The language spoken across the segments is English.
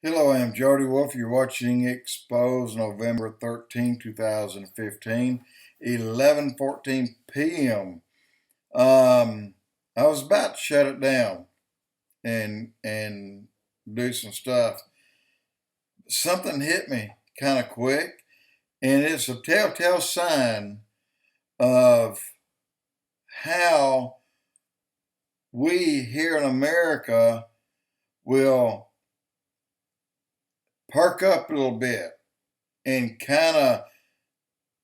Hello, I'm Jody Wolf. You're watching Expoz November 13, 2015, 11:14 p.m. I was about to shut it down and do some stuff. Something hit me kind of quick, and it's a telltale sign of how we here in America will perk up a little bit and kind of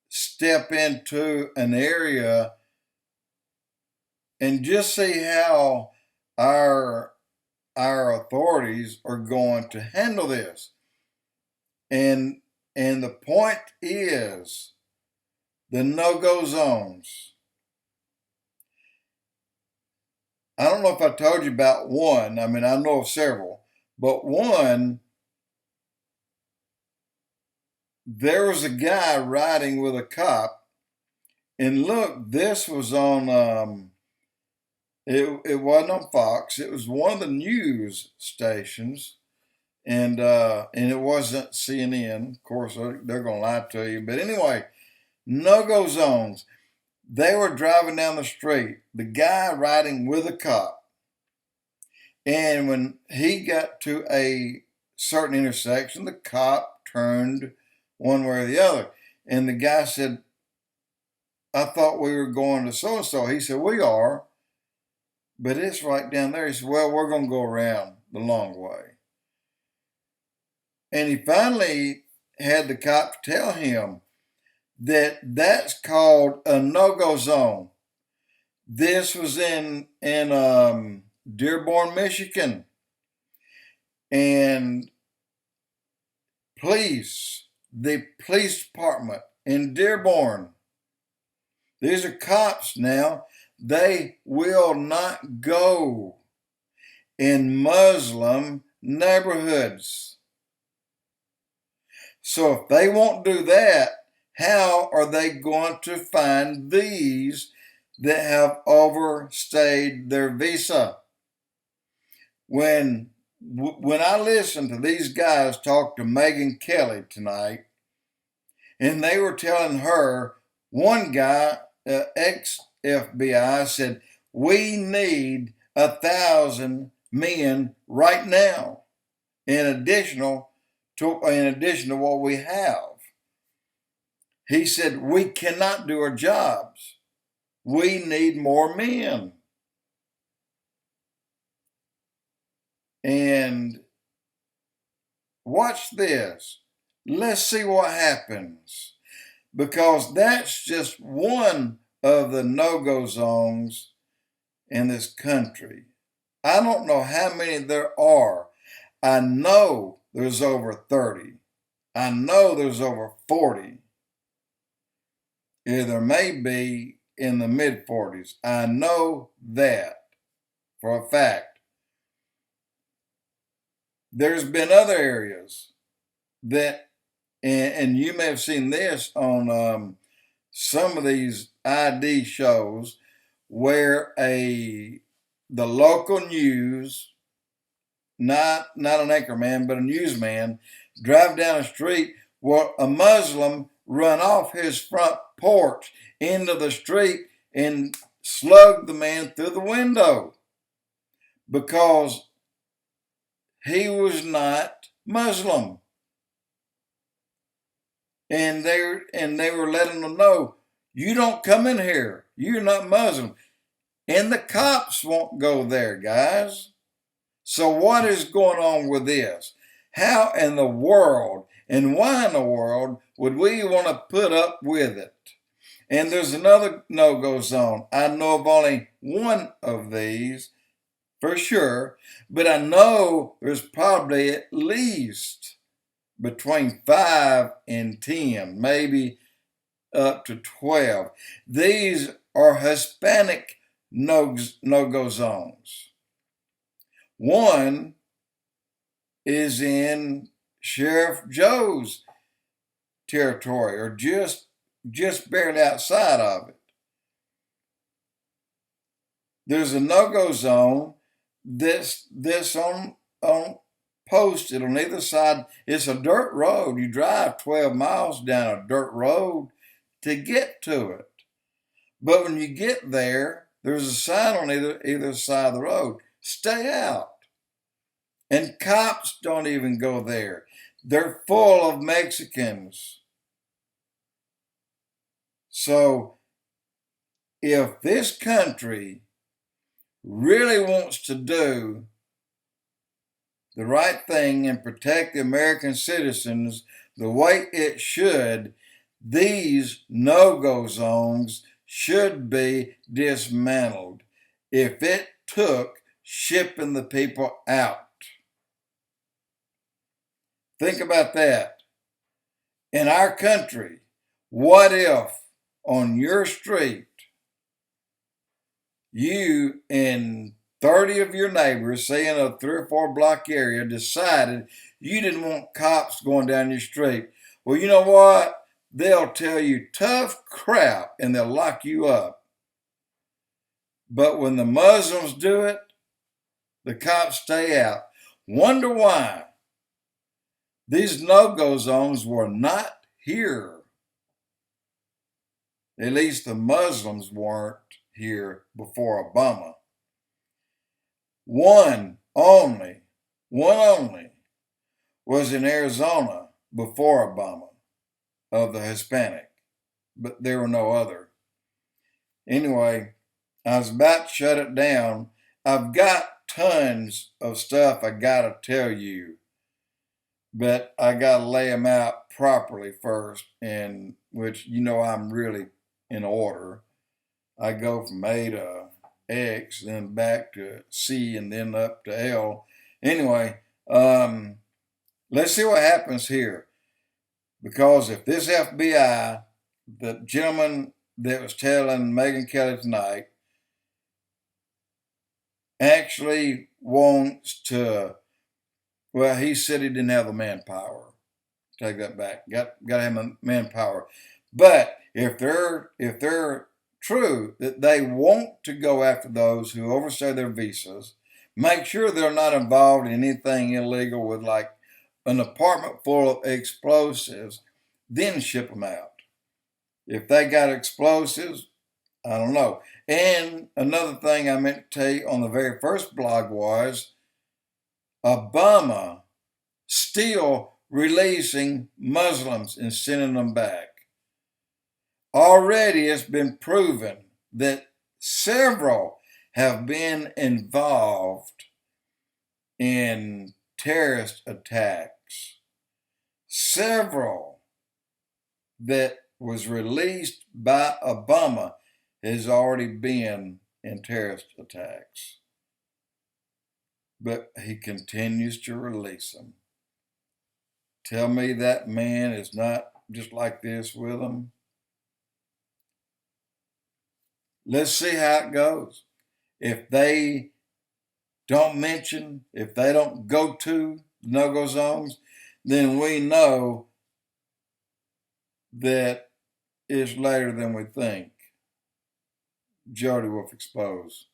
step into an area and just see how our authorities are going to handle this. And the point is the no-go zones. I don't know if I told you about one. I mean, I know of several, but one, there was a guy riding with a cop, and look, this was on it wasn't on Fox. It was one of the news stations, and it wasn't CNN. Of course, they're going to lie to you. But anyway, no-go zones. They were driving down the street. The guy riding with a cop, and when he got to a certain intersection, the cop turned one way or the other, and the guy said, "I thought we were going to so and so." He said, "We are, but it's right down there." He said, "Well, we're going to go around the long way." And he finally had the cop tell him that that's called a no-go zone. This was in Dearborn, Michigan, and the police department in Dearborn, these are cops now. They will not go in Muslim neighborhoods. So if they won't do that, how are they going to find these that have overstayed their visa? When I listened to these guys talk to Megan Kelly tonight, and they were telling her, one guy, ex-FBI, said, "We need 1,000 men right now, in addition to what we have." He said, "We cannot do our jobs. We need more men." And watch this. Let's see what happens. Because that's just one of the no-go zones in this country. I don't know how many there are. I know there's over 30. I know there's over 40. Yeah, there may be in the mid-40s. I know that for a fact. There's been other areas that, and you may have seen this on some of these ID shows, where the local news, not an anchorman, but a newsman, drive down the street where a Muslim run off his front porch into the street and slugged the man through the window because he was not Muslim. And they were letting them know, "You don't come in here. You're not Muslim." And the cops won't go there, guys. So what is going on with this? How in the world and why in the world would we want to put up with it? And there's another no-go zone. I know of only one of these for sure, but I know there's probably at least between 5 and 10, maybe up to 12. These are Hispanic no-go zones. One is in Sheriff Joe's territory, or just barely outside of it. There's a no-go zone that's on posted on either side. It's a dirt road. You drive 12 miles down a dirt road to get to it. But when you get there, there's a sign on either side of the road. Stay out. And cops don't even go there. They're full of Mexicans. So if this country really wants to do the right thing and protect the American citizens the way it should, these no-go zones should be dismantled if it took shipping the people out. Think about that. In our country, what if on your street, you and 30 of your neighbors, say in a 3 or 4 block area, decided you didn't want cops going down your street? Well, you know what? They'll tell you tough crap and they'll lock you up. But when the Muslims do it, the cops stay out. Wonder why? These no-go zones were not here. At least the Muslims weren't here before Obama. One only was in Arizona before Obama of the Hispanic, but there were no other. Anyway, I was about to shut it down. I've got tons of stuff I gotta tell you, but I gotta lay them out properly first, and which, you know, I'm really in order. I go from A to X, then back to C, and then up to L. Anyway, let's see what happens here. Because if this FBI, the gentleman that was telling Megyn Kelly tonight, actually wants to, well, he said he didn't have the manpower. Take that back. Got to have manpower. But if they're true that they want to go after those who overstay their visas, make sure they're not involved in anything illegal with like an apartment full of explosives, then ship them out. If they got explosives, I don't know. And another thing I meant to tell you on the very first blog was Obama still releasing Muslims and sending them back. Already it's been proven that several have been involved in terrorist attacks. Several that was released by Obama has already been in terrorist attacks. But he continues to release them. Tell me that man is not just like this with them. Let's see how it goes. If they don't mention, if they don't go to no-go zones, then we know that it's later than we think. Jody Wolf Expoz.